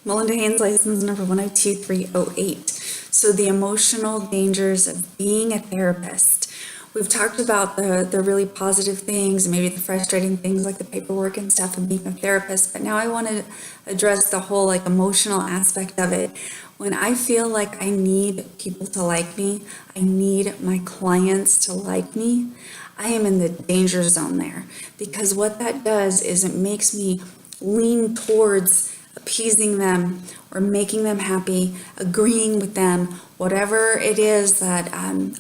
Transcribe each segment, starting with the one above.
Melinda Haynes, license number 102308. So the emotional dangers of being a therapist. We've talked about the really positive things and maybe the frustrating things like the paperwork and stuff of being a therapist, but now I want to address the whole like emotional aspect of it. When I feel like I need people to like me, I need my clients to like me, I am in the danger zone there, because what that does is it makes me lean towards appeasing them or making them happy, agreeing with them, whatever it is that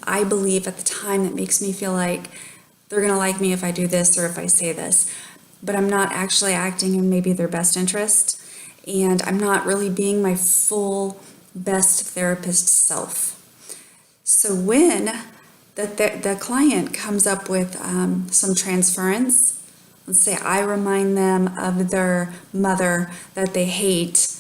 I believe at the time that makes me feel like they're going to like me if I do this or if I say this. But I'm not actually acting in maybe their best interest, and I'm not really being my full best therapist self. So when the client comes up with some transference, let's say I remind them of their mother that they hate,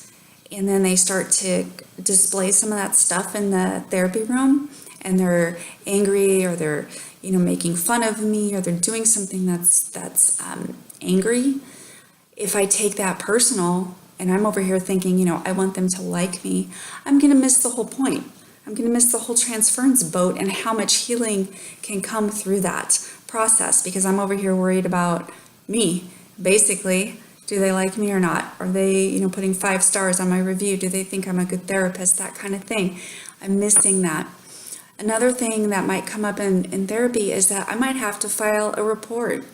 and then they start to display some of that stuff in the therapy room, and they're angry, or they're making fun of me, or they're doing something that's angry. If I take that personal and I'm over here thinking, I want them to like me, I'm going to miss the whole point. I'm going to miss the whole transference boat and how much healing can come through that process, because I'm over here worried about me. Basically, do they like me or not? Are they, putting 5 stars on my review? Do they think I'm a good therapist? That kind of thing. I'm missing that. Another thing that might come up in therapy is that I might have to file a report.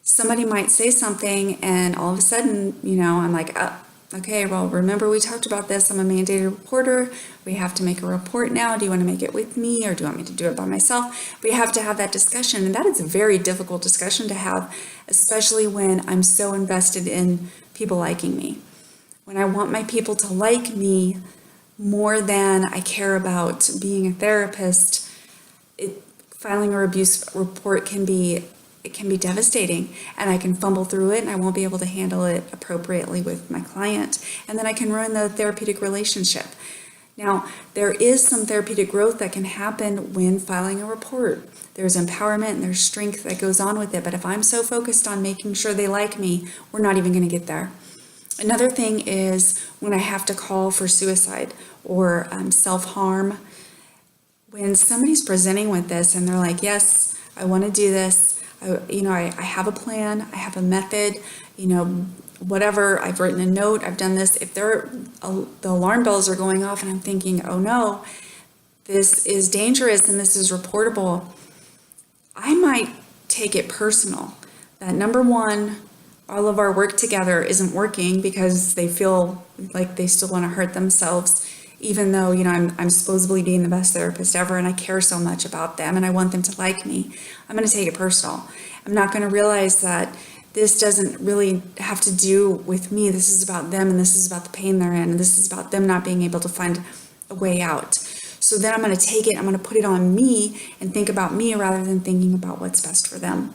Somebody might say something, and all of a sudden, I'm like, oh, okay, well, remember we talked about this. I'm a mandated reporter. We have to make a report now. Do you want to make it with me, or do you want me to do it by myself? We have to have that discussion, and that is a very difficult discussion to have, especially when I'm so invested in people liking me. When I want my people to like me more than I care about being a therapist, filing a abuse report can be devastating, and I can fumble through it, and I won't be able to handle it appropriately with my client, and then I can ruin the therapeutic relationship. Now, there is some therapeutic growth that can happen when filing a report. There's empowerment and there's strength that goes on with it, but if I'm so focused on making sure they like me, we're not even going to get there. Another thing is when I have to call for suicide or self-harm. When somebody's presenting with this and they're like, yes, I want to do this, I have a plan, I have a method, whatever, I've written a note, I've done this. If the alarm bells are going off and I'm thinking, oh no, this is dangerous and this is reportable, I might take it personal. That number one, all of our work together isn't working because they feel like they still want to hurt themselves, even though, I'm supposedly being the best therapist ever and I care so much about them and I want them to like me. I'm going to take it personal. I'm not going to realize that this doesn't really have to do with me. This is about them, and this is about the pain they're in, and this is about them not being able to find a way out. So then I'm going to take it, I'm going to put it on me and think about me rather than thinking about what's best for them.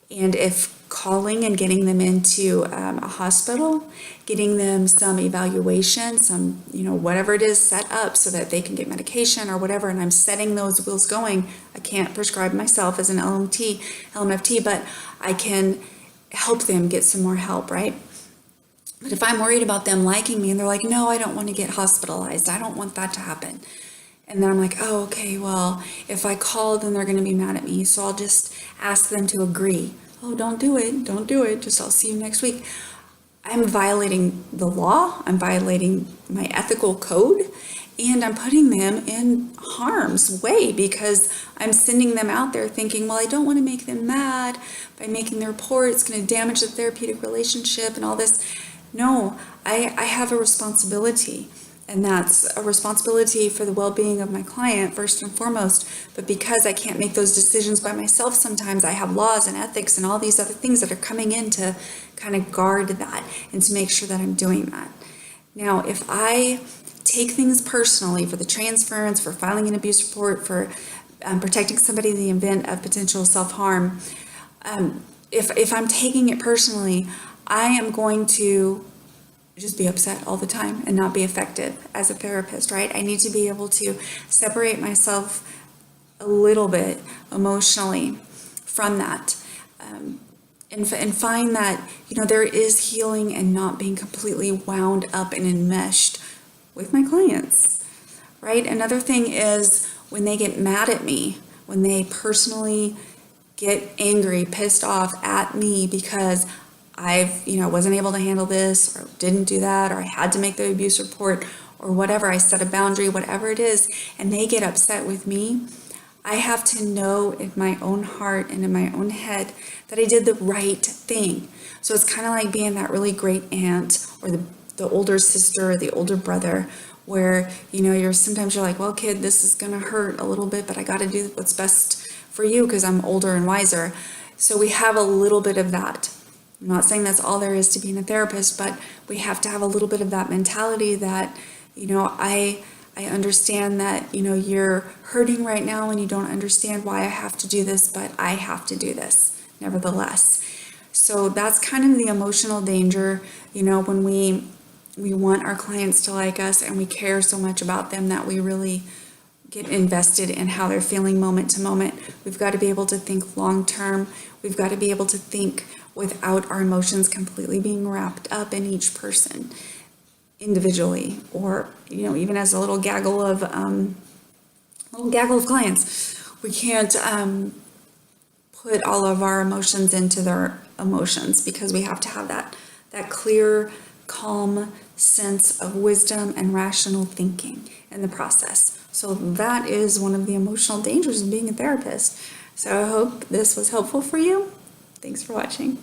And if calling and getting them into a hospital, getting them some evaluation, some, whatever it is set up so that they can get medication or whatever, and I'm setting those wheels going. I can't prescribe myself as an LMFT, but I can help them get some more help, right? But if I'm worried about them liking me and they're like, no, I don't want to get hospitalized, I don't want that to happen. And then I'm like, oh, okay, well, if I call, then they're going to be mad at me. So I'll just ask them to agree. Oh, don't do it. Just I'll see you next week. I'm violating the law. I'm violating my ethical code. And I'm putting them in harm's way because I'm sending them out there thinking, well, I don't want to make them mad by making the report. It's going to damage the therapeutic relationship and all this. No, I have a responsibility. And that's a responsibility for the well-being of my client, first and foremost. But because I can't make those decisions by myself, sometimes I have laws and ethics and all these other things that are coming in to kind of guard that and to make sure that I'm doing that. Now, if I take things personally for the transference, for filing an abuse report, for protecting somebody in the event of potential self-harm, if I'm taking it personally, I am going to just be upset all the time and not be effective as a therapist, right? I need to be able to separate myself a little bit emotionally from that. and find that, there is healing and not being completely wound up and enmeshed with my clients, right? Another thing is when they get mad at me, when they personally get angry, pissed off at me because I've, wasn't able to handle this or didn't do that, or I had to make the abuse report or whatever, I set a boundary, whatever it is, and they get upset with me, I have to know in my own heart and in my own head that I did the right thing. So it's kind of like being that really great aunt or the older sister or the older brother where, sometimes you're like, well, kid, this is going to hurt a little bit, but I got to do what's best for you because I'm older and wiser. So we have a little bit of that. I'm not saying that's all there is to being a therapist, but we have to have a little bit of that mentality that, I understand that, you're hurting right now and you don't understand why I have to do this, but I have to do this nevertheless. So that's kind of the emotional danger, when we want our clients to like us and we care so much about them that we really get invested in how they're feeling moment to moment. We've got to be able to think long term. We've got to be able to think without our emotions completely being wrapped up in each person individually, or even as a little gaggle of clients. We can't put all of our emotions into their emotions because we have to have that clear, calm sense of wisdom and rational thinking in the process. So that is one of the emotional dangers of being a therapist. So I hope this was helpful for you. Thanks for watching.